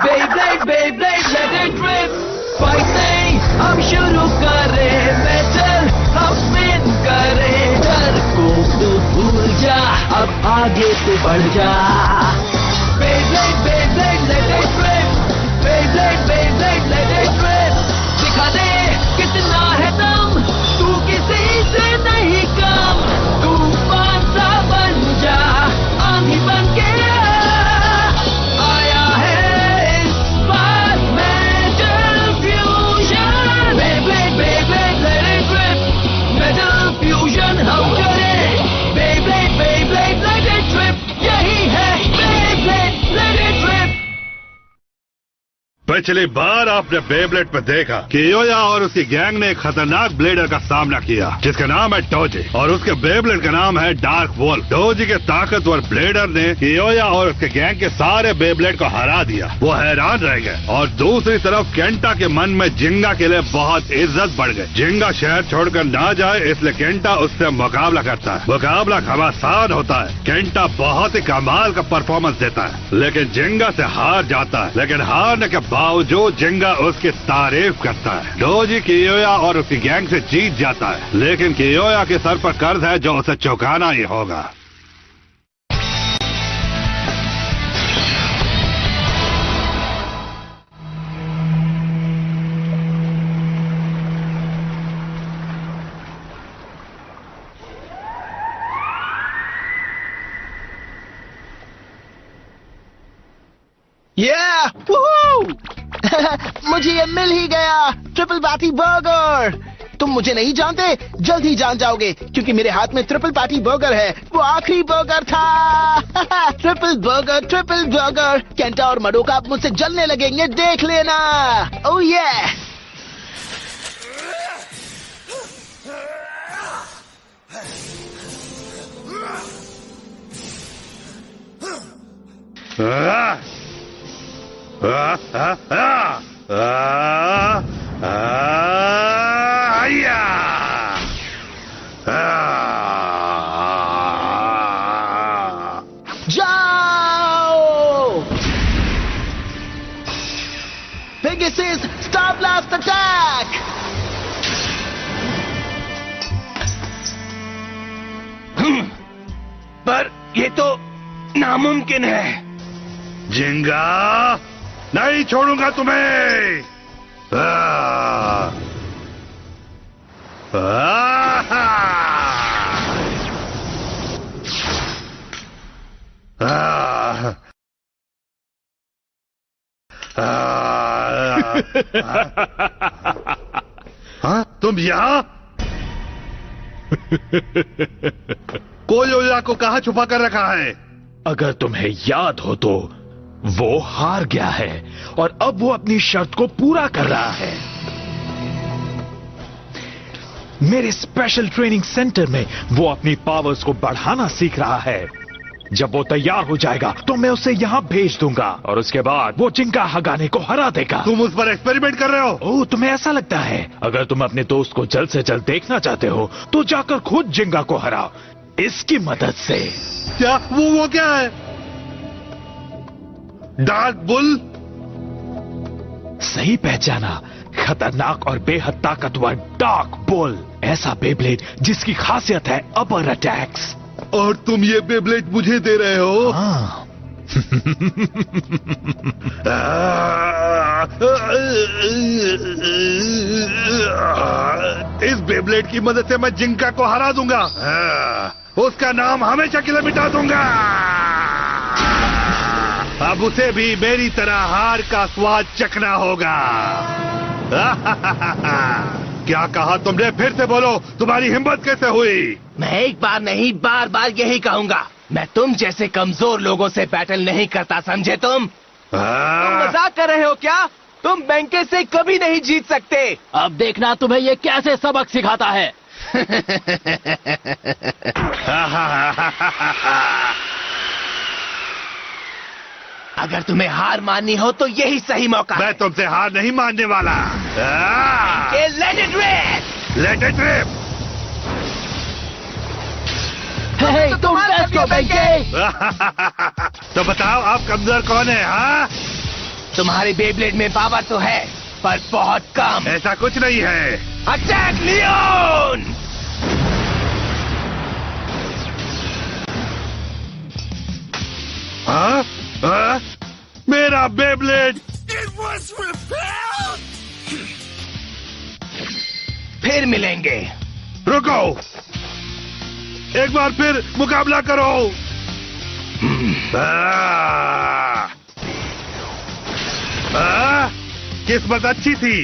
Beyblade, Beyblade, let it rip. Fight नहीं, हम शुरू करें metal, हम spin करें. डर को तू भूल जा, अब आगे तू बढ़ जा. Beyblade, Beyblade, let it rip. Beyblade, Beyblade, let it rip. दिखा दे कितना है दम, तू किसी से नहीं कम. तूफान सा बन जा, आंधी बन के आया है इस बार metal fusion. Beyblade, Beyblade, let it rip. Metal fusion हम करें. Beyblade, Beyblade, let it rip. यही है Beyblade, let it rip. पिछली बार आपने बेब्लेड पे देखा कि योया और उसकी गैंग ने एक खतरनाक ब्लेडर का सामना किया जिसका नाम है डोजी और उसके बेब्लेड का नाम है डार्क वोल्फ. डोजी के ताकतवर ब्लेडर ने योया और उसके गैंग के सारे बेब्लेड को हरा दिया. वो हैरान रह गए और दूसरी तरफ केंटा के मन में जिंगा के लिए बहुत इज्जत बढ़ गई. जिंगा शहर छोड़कर ना जाए इसलिए केंटा उससे मुकाबला करता है. मुकाबला घमासान होता है. केंटा बहुत ही कमाल का परफॉर्मेंस देता है लेकिन जिंगा से हार जाता है. लेकिन हारने के बावजूद जिंगा उसकी तारीफ करता है. डोजी कियोया और उसकी गैंग से जीत जाता है लेकिन कियोया के सर पर कर्ज है जो उसे चुकाना ही होगा. Yeah! Woohoo! मुझे ये मिल ही गया, ट्रिपल पैटी बर्गर. तुम मुझे नहीं जानते, जल्द ही जान जाओगे क्योंकि मेरे हाथ में ट्रिपल पैटी बर्गर है. वो आखिरी बर्गर था. Triple burger. केंटा और मडोका अब मुझसे जलने लगेंगे, देख लेना. ओह ये जाओ. Pegasus, Star Blast attack. पर ये तो नामुमकिन है. जिंगा नहीं छोड़ूंगा तुम्हें. हाँ, तुम यहाँ? कोई योया को कहाँ छुपा कर रखा है? अगर तुम्हें याद हो तो वो हार गया है और अब वो अपनी शर्त को पूरा कर रहा है. मेरे स्पेशल ट्रेनिंग सेंटर में वो अपनी पावर्स को बढ़ाना सीख रहा है. जब वो तैयार हो जाएगा तो मैं उसे यहाँ भेज दूंगा और उसके बाद वो जिंगा हगाने को हरा देगा. तुम उस पर एक्सपेरिमेंट कर रहे हो? ओह, तुम्हें ऐसा लगता है? अगर तुम अपने दोस्त को जल्द से जल्द देखना चाहते हो तो जाकर खुद जिंगा को हराओ इसकी मदद से. क्या वो क्या है? Dark bull? सही पहचाना. खतरनाक और बेहद ताकतवर डार्क बुल. ऐसा बेब्लेड जिसकी खासियत है अपर अटैक्स. और तुम ये बेब्लेड मुझे दे रहे हो? हाँ. इस बेब्लेड की मदद से मैं जिंका को हरा दूंगा. उसका नाम हमेशा के लिए मिटा दूंगा. अब उसे भी मेरी तरह हार का स्वाद चखना होगा. क्या कहा तुमने? फिर से बोलो. तुम्हारी हिम्मत कैसे हुई? मैं एक बार नहीं बार बार यही कहूंगा. मैं तुम जैसे कमजोर लोगों से बैटल नहीं करता, समझे तुम? तुम मजाक कर रहे हो क्या? तुम बैंके से कभी नहीं जीत सकते. अब देखना तुम्हें ये कैसे सबक सिखाता है. अगर तुम्हें हार माननी हो तो यही सही मौका है. मैं तुमसे हार नहीं मानने वाला. Let it rip. Let it rip. तुम बेस्ट हो बैंके. तो बताओ आप कमजोर कौन है? हाँ, तुम्हारे बेब्लेड में पावर तो है, पर बहुत कम। ऐसा कुछ नहीं है। Attack Leon! हाँ? हाँ? मेरा बेब्लेड! फिर मिलेंगे। रुको, एक बार फिर मुकाबला करो। किस्मत अच्छी थी।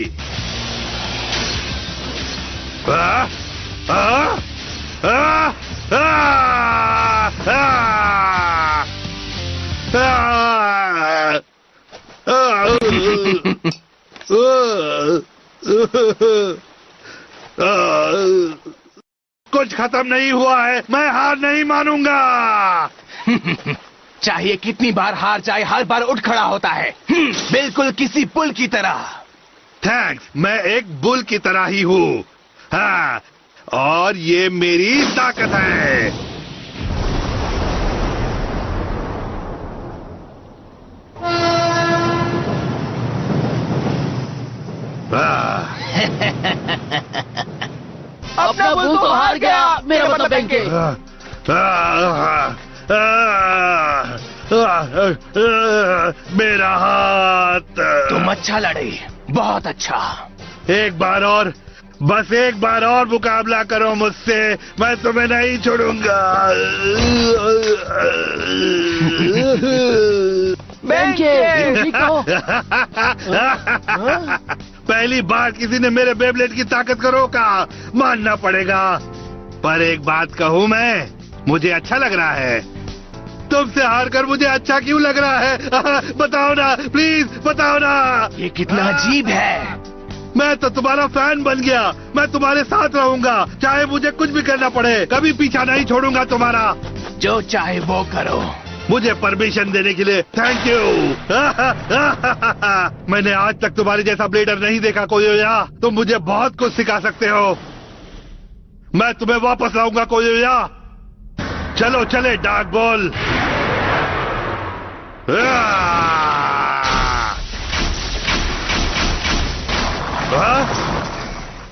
कुछ खत्म नहीं हुआ है, मैं हार नहीं मानूंगा। चाहिए कितनी बार हार जाए, हर बार उठ खड़ा होता है। बिल्कुल किसी पुल की तरह। थैंक्स, मैं एक बुल की तरह ही हूँ। हाँ, और ये मेरी ताकत है। अपना बुल तो हार गया, मेरा मतलब बेंके। मेरा हाथ। तुम अच्छा लड़े, बहुत अच्छा। एक बार और, बस एक बार और मुकाबला करो मुझसे, मैं तुम्हें नहीं छोड़ूंगा। पहली बार किसी ने मेरे बेब्लेड की ताकत को रोका, मानना पड़ेगा। पर एक बात कहूँ मैं, मुझे अच्छा लग रहा है। तुमसे हार कर मुझे अच्छा क्यों लग रहा है? बताओ ना, प्लीज बताओ ना। ये कितना अजीब है। मैं तो तुम्हारा फैन बन गया, मैं तुम्हारे साथ रहूंगा, चाहे मुझे कुछ भी करना पड़े, कभी पीछा नहीं छोड़ूंगा तुम्हारा। जो चाहे वो करो। मुझे परमिशन देने के लिए थैंक यू। मैंने आज तक तुम्हारे जैसा ब्लेडर नहीं देखा कोयोया। तुम मुझे बहुत कुछ सिखा सकते हो। मैं तुम्हें वापस लाऊंगा कोयोया। चलो चले डार्क बॉल।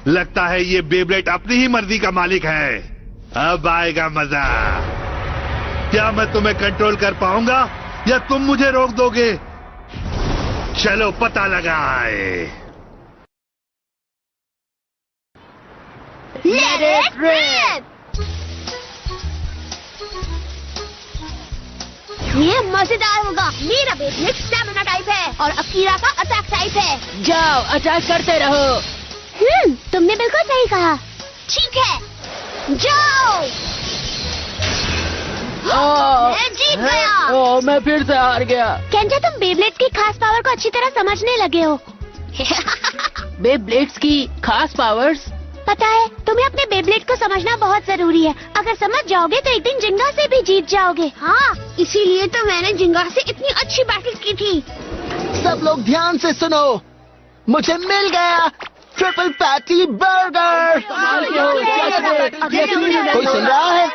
लगता है ये बेब्लेड अपनी ही मर्जी का मालिक है। अब आएगा मजा। क्या मैं तुम्हें कंट्रोल कर पाऊंगा या तुम मुझे रोक दोगे? चलो पता लगाए। Let it rip! ये मजेदार होगा। मेरा बेब्लेड स्टैमिना टाइप है और अकीरा का अटैक टाइप है। जाओ, अटैक करते रहो। तुमने बिल्कुल सही कहा। ठीक है, जाओ। मैं जीत गया। मैं फिर से हार गया। केंटा, तुम बेब्लेड की खास पावर को अच्छी तरह समझने लगे हो। बेब्लेड्स की खास पावर्स? पता है, तुम्हें अपने बेब्लेड को समझना बहुत जरूरी है। अगर समझ जाओगे तो एक दिन जिंगा से भी जीत जाओगे। हाँ, इसीलिए तो मैंने जिंगा से इतनी अच्छी बैटल की थी। सब लोग ध्यान से सुनो, मुझे मिल गया ट्रिपल पैटी बर्गर। कोई सुन रहा है?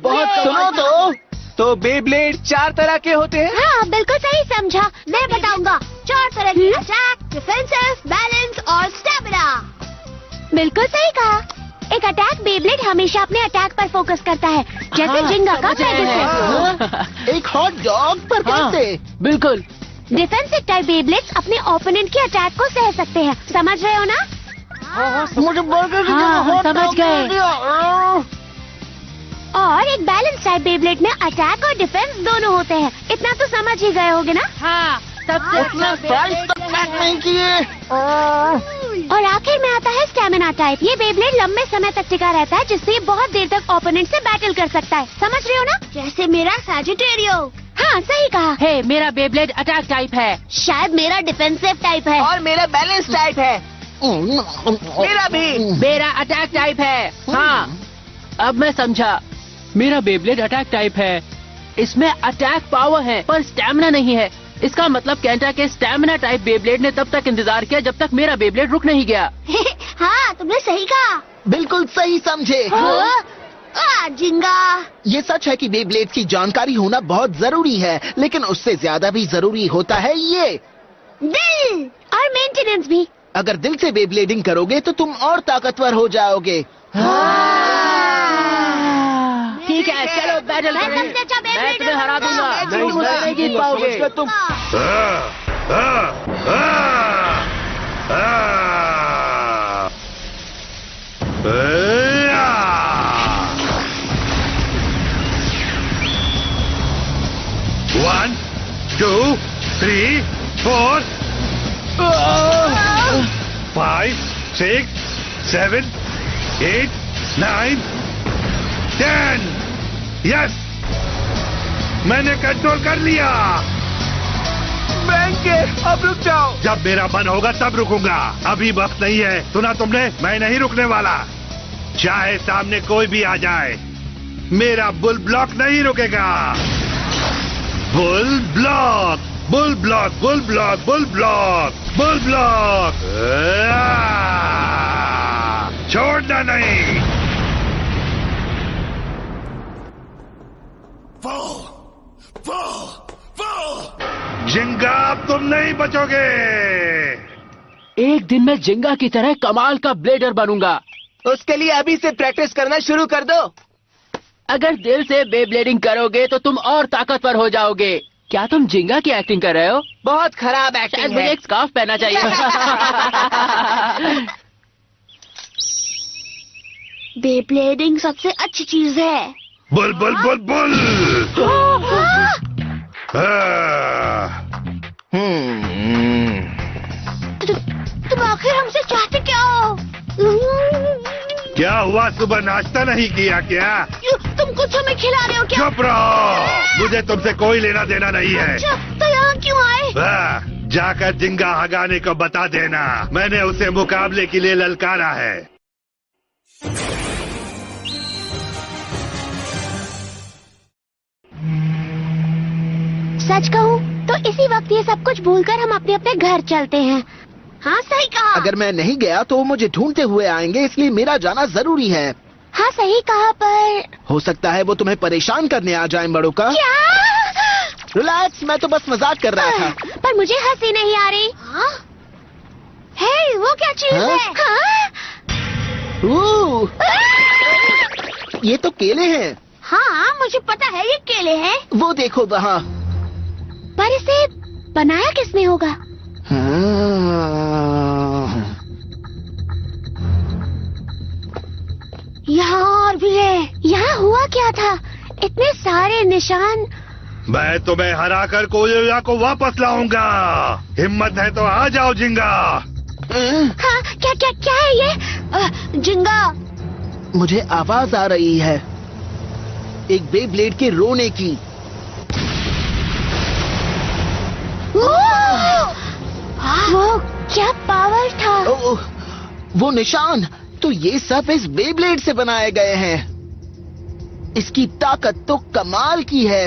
बहुत सुनो तो बेब्लेड 4 तरह के होते हैं। हाँ, बिल्कुल सही समझा। मैं बताऊंगा। 4 तरह के: अटैक, डिफेंसिव, बैलेंस और स्टैमिना। बिल्कुल सही कहा। एक अटैक बेब्लेड हमेशा अपने अटैक पर फोकस करता है, जैसे जिंगा का पेगासस। एक हॉट डॉग पर कैसे? बिल्कुल। डिफेंसिव टाइप बेब्लेड्स अपने ओपोनेंट के अटैक को सह सकते हैं। समझ रहे हो ना? मुझे बर्गर की हाँ, जगह हॉट समझ डॉग गए। दे दिया। और एक बैलेंस टाइप बेब्लेड में अटैक और डिफेंस दोनों होते हैं। इतना तो समझ ही गए होगे ना? हाँ, सबसे उतना प्राइस तक पैक नहीं किए। और आखिर में आता है स्टैमिना टाइप। ये बेब्लेड लंबे समय तक टिका रहता है, जिससे ये बहुत देर तक ओपोनेंट से बैटल कर सकता है। समझ रहे हो ना? जैसे मेरा सैजिटेरियो। हाँ, सही कहा। हे, मेरा बेब्लेड अटैक टाइप है। शायद मेरा डिफेंसिव टाइप है। और मेरा बैलेंस टाइप है। मेरा भी। मेरा अटैक टाइप है। हाँ, अब मैं समझा। मेरा बेब्लेड अटैक टाइप है। इसमें अटैक पावर है पर स्टैमिना नहीं है। इसका मतलब केंटा के स्टैमिना टाइप बेब्लेड ने तब तक इंतजार किया जब तक मेरा बेब्लेड रुक नहीं गया। हाँ, तुमने सही कहा। बिल्कुल सही समझे। जिंगा। ये सच है कि बेब्लेड्स की जानकारी होना बहुत जरूरी है, लेकिन उससे ज्यादा भी जरूरी होता है ये दिल और मेंटेनेंस भी। अगर दिल से बेब्लेडिंग करोगे तो तुम और ताकतवर हो जाओगे। ठीक है, चलो बैटल मैं करें। सबसे अच्छा मैं बेब्लेडर तुम्हें हरा दूंगा। बनूंगा। तुम मुझसे नहीं जीत पाओगे। तुम One, 2, 3, 4, 5, 6, 7, 8, 9, 10. यस, मैंने कंट्रोल कर लिया। बैंक अब रुक जाओ। जब मेरा मन होगा तब रुकूंगा, अभी वक्त नहीं है। सुना तुमने? मैं नहीं रुकने वाला, चाहे सामने कोई भी आ जाए। मेरा बुल ब्लॉक नहीं रुकेगा। Bull block, bull block, bull block, bull block, bull block. छोड़ना नहीं। जिंगा, अब तुम नहीं बचोगे। एक दिन मैं जिंगा की तरह कमाल का ब्लेडर बनूंगा। उसके लिए अभी से प्रैक्टिस करना शुरू कर दो। अगर दिल से बेब्लेडिंग करोगे तो तुम और ताकतवर हो जाओगे। क्या तुम जिंगा की एक्टिंग कर रहे हो? बहुत खराब शायद एक्टिंग मुझे है। एक स्कार्फ पहनना चाहिए। बेब्लेडिंग सबसे अच्छी चीज है। Bull bull bull bull. तुम आखिर हमसे चाहते क्या हो? क्या हुआ, सुबह नाश्ता नहीं किया क्या? तुम कुछ हमें खिला रहे हो क्या? चुप रहो, मुझे तुमसे कोई लेना देना नहीं है। अच्छा, तो यहाँ क्यों आए? जाकर जिंगा हगाने को बता देना, मैंने उसे मुकाबले के लिए ललकारा है। सच कहूँ तो इसी वक्त ये सब कुछ भूलकर हम अपने अपने घर चलते हैं। हाँ सही कहा। अगर मैं नहीं गया तो वो मुझे ढूंढते हुए आएंगे, इसलिए मेरा जाना जरूरी है। हाँ सही कहा, पर हो सकता है वो तुम्हें परेशान करने आ जाएं, बड़ों का। क्या? रिलैक्स, मैं तो बस मजाक कर रहा था। पर मुझे हंसी नहीं आ रही। हाँ? हे, वो क्या चीज हाँ? है? हाँ? ये तो केले हैं। हाँ मुझे पता है ये केले हैं। वो देखो वहाँ। पर इसे बनाया किसने होगा? यहाँ और भी है। यहाँ हुआ क्या था? इतने सारे निशान। मैं तुम्हें हराकर कोयोया को वापस लाऊंगा। हिम्मत है तो आ जाओ जिंगा। हाँ, क्या क्या क्या है ये? जिंगा। मुझे आवाज आ रही है, एक बेब्लेड के रोने की। वो क्या पावर था? ओह, वो निशान, तो ये सब इस बेब्लेड से बनाए गए हैं। इसकी ताकत तो कमाल की है।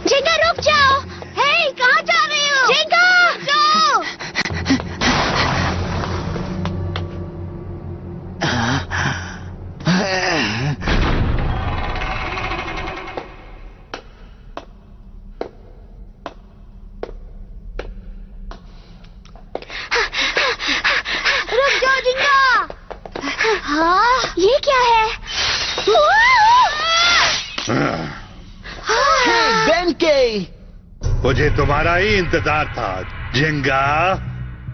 जिंगा रुक जाओ। हे, कहाँ जा रही हो? जिंगा जाओ। रुक जाओ जिंगा। हाँ, ये क्या है? बेंके, मुझे तुम्हारा ही इंतजार था जिंगा।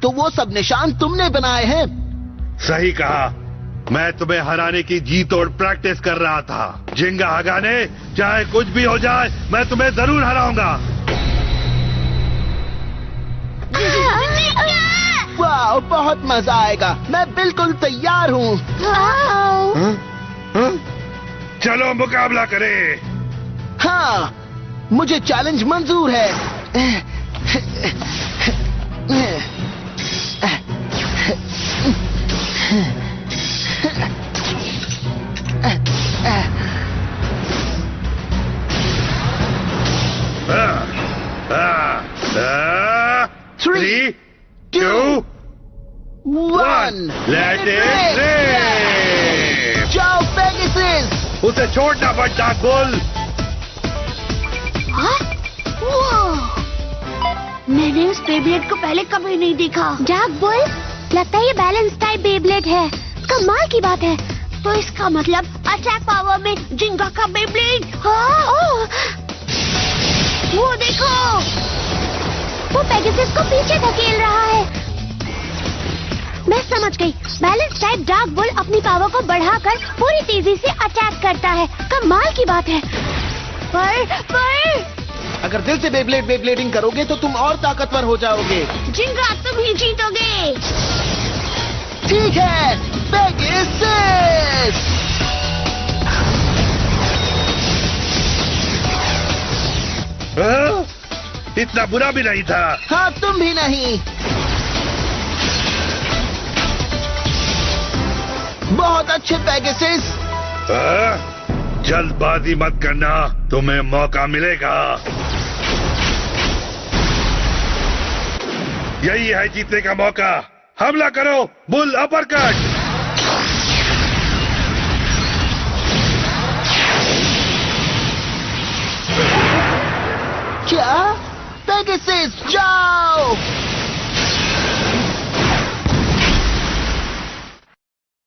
तो वो सब निशान तुमने बनाए हैं? सही कहा, मैं तुम्हें हराने की जी तोड़ प्रैक्टिस कर रहा था। जिंगा हगाने, चाहे कुछ भी हो जाए, मैं तुम्हें जरूर हराऊंगा। वाह, बहुत मजा आएगा। मैं बिल्कुल तैयार हूँ। चलो मुकाबला करें। हाँ, मुझे चैलेंज मंजूर है। Three, two, one, let it rain! उसे छोड़ना मत डार्क बुल। हाँ? मैंने उस बेब्लेड को पहले कभी नहीं देखा। डार्क बुल, लगता है ये बैलेंस टाइप बेब्लेड है। कमाल की बात है। तो इसका मतलब अटैक पावर में जिंगा का बेब्लेड। हाँ? ओह! वो देखो, वो पेगासस को पीछे धकेल रहा है। मैं समझ गई। बैलेंस टाइप डार्क बुल अपनी पावर को बढ़ाकर पूरी तेजी से अटैक करता है। कमाल की बात है। पर अगर दिल से बेब्लेडिंग करोगे तो तुम और ताकतवर हो जाओगे। जिंगा, तुम ही जीतोगे। ठीक है, पेगासस। इतना बुरा भी नहीं था। हाँ, तुम भी नहीं। बहुत अच्छे पेगासस। जल्दबाजी मत करना, तुम्हें मौका मिलेगा। यही है जीतने का मौका। हमला करो बुल, अपरकट। क्या? पेगासस जाओ।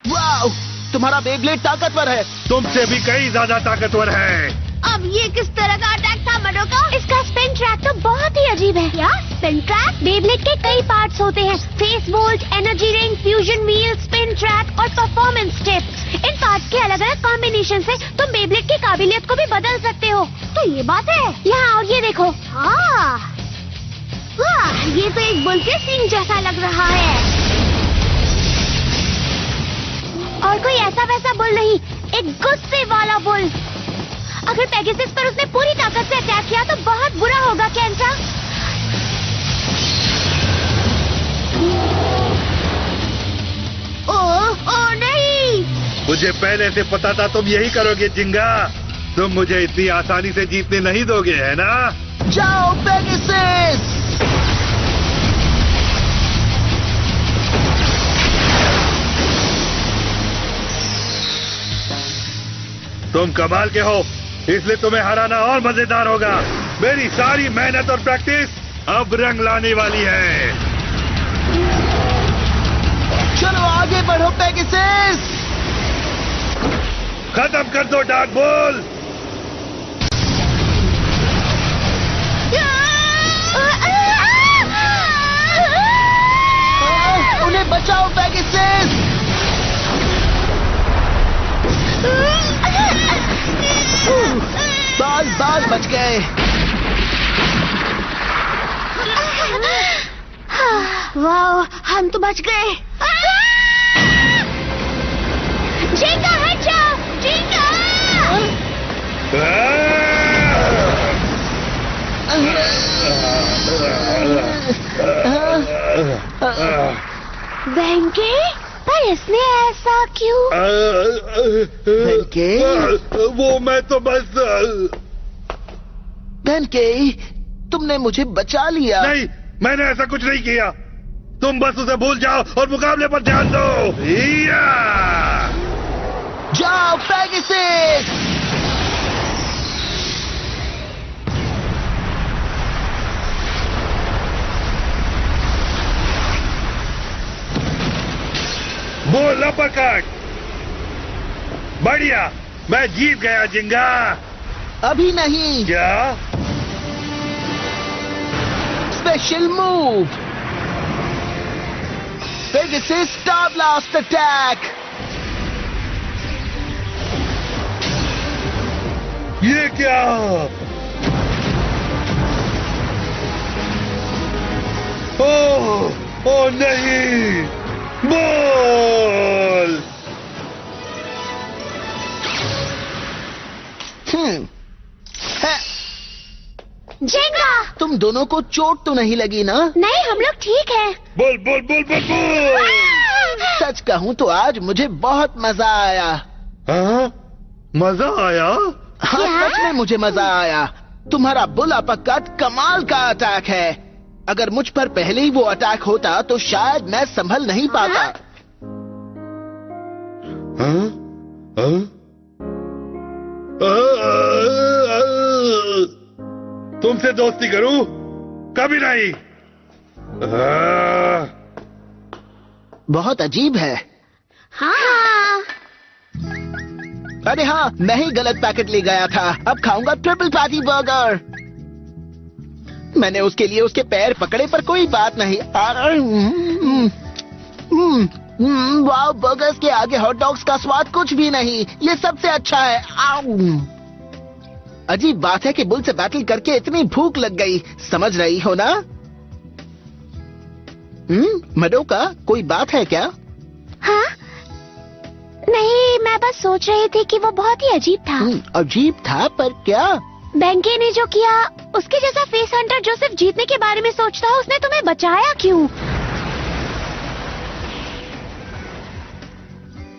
वाओ, तुम्हारा बेब्लेड ताकतवर है। तुमसे भी कई ज्यादा ताकतवर है। अब ये किस तरह का अटैक था मडोका? इसका स्पिन ट्रैक तो बहुत ही अजीब है। क्या स्पिन ट्रैक? बेब्लेड के कई पार्ट्स होते हैं। Face volt, energy ring, fusion wheel, spin track और परफॉर्मेंस टिप। इन पार्ट्स के अलग अलग कॉम्बिनेशन से तुम बेब्लेड की काबिलियत को भी बदल सकते हो। तो ये बात है। यहाँ और ये देखो। हाँ, वाह, ये तो एक बुल के सींग जैसा लग रहा है। और कोई ऐसा वैसा बुल नहीं, एक गुस्से वाला बुल। अगर पेगासस पर उसने पूरी ताकत से अटैक किया तो बहुत बुरा होगा। कैंसा? ओह नहीं! मुझे पहले से पता था तुम यही करोगे जिंगा। तुम मुझे इतनी आसानी से जीतने नहीं दोगे, है ना? जाओ पेगासस। तुम कमाल के हो, इसलिए तुम्हें हराना और मजेदार होगा। मेरी सारी मेहनत और प्रैक्टिस अब रंग लाने वाली है। चलो आगे बढ़ो पेगासस। खत्म कर दो डार्क बुल। उन्हें बचाओ पेगासस। बाल बच गए। वाह, हम तो बच गए। जिंगा हट जाओ, जिंगा! वेंकी, पर इसने ऐसा क्यों? वेंकी, वो मैं तो बस वेंकी, तुमने मुझे बचा लिया। नहीं, मैंने ऐसा कुछ नहीं किया। तुम बस उसे भूल जाओ और मुकाबले पर ध्यान दो। जाओ पेगासस। बोल अपरकट। बढ़िया, मैं जीत गया जिंगा। अभी नहीं। क्या? Special move, Pegasus star blast attack. ये क्या? ओह नहीं, बोल। है। जिंगा, तुम दोनों को चोट तो नहीं लगी ना? नहीं, हम लोग ठीक हैं। बोल बोल बोल बोल बोल। सच कहूँ तो आज मुझे बहुत मजा आया। हाँ? मजा आया? हाँ, क्या? सच में मुझे मजा आया। तुम्हारा बुल अपरकट कमाल का अटैक है। अगर मुझ पर पहले ही वो अटैक होता तो शायद मैं संभल नहीं पाता। हाँ? हाँ? तुमसे दोस्ती करूं? कभी नहीं। बहुत अजीब है। हाँ। अरे हाँ, मैं ही गलत पैकेट ले गया था। अब खाऊंगा ट्रिपल पैटी बर्गर। मैंने उसके लिए उसके पैर पकड़े पर कोई बात नहीं। वाह, बर्गर्स के आगे हॉट डॉग्स का स्वाद कुछ भी नहीं। ये सबसे अच्छा है। आउ। अजीब बात है कि बुल से बैटल करके इतनी भूख लग गई। समझ रही हो ना? मडोका, कोई बात है क्या? हाँ? नहीं, मैं बस सोच रही थी कि वो बहुत ही अजीब था। अजीब था, पर क्या? बेंके ने जो किया, उसके जैसा फेस हंटर जो सिर्फ जीतने के बारे में सोचता है, उसने तुम्हें बचाया क्यों?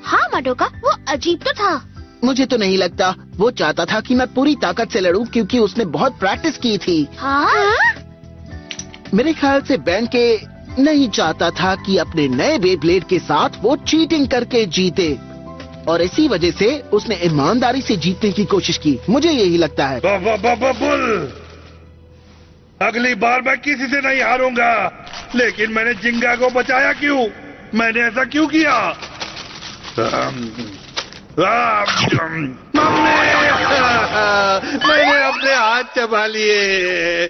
हाँ मडोका, वो अजीब तो था। मुझे तो नहीं लगता। वो चाहता था कि मैं पूरी ताकत से लड़ूं क्योंकि उसने बहुत प्रैक्टिस की थी। हाँ? मेरे ख्याल से बेंके नहीं चाहता था कि अपने नए बेब्लेड के साथ वो चीटिंग करके जीते, और इसी वजह से उसने ईमानदारी से जीतने की कोशिश की। मुझे यही लगता है। बुल, अगली बार मैं किसी से नहीं हारूंगा। लेकिन मैंने जिंगा को बचाया क्यों? मैंने ऐसा क्यों किया? मैंने अपने हाथ चबा लिए।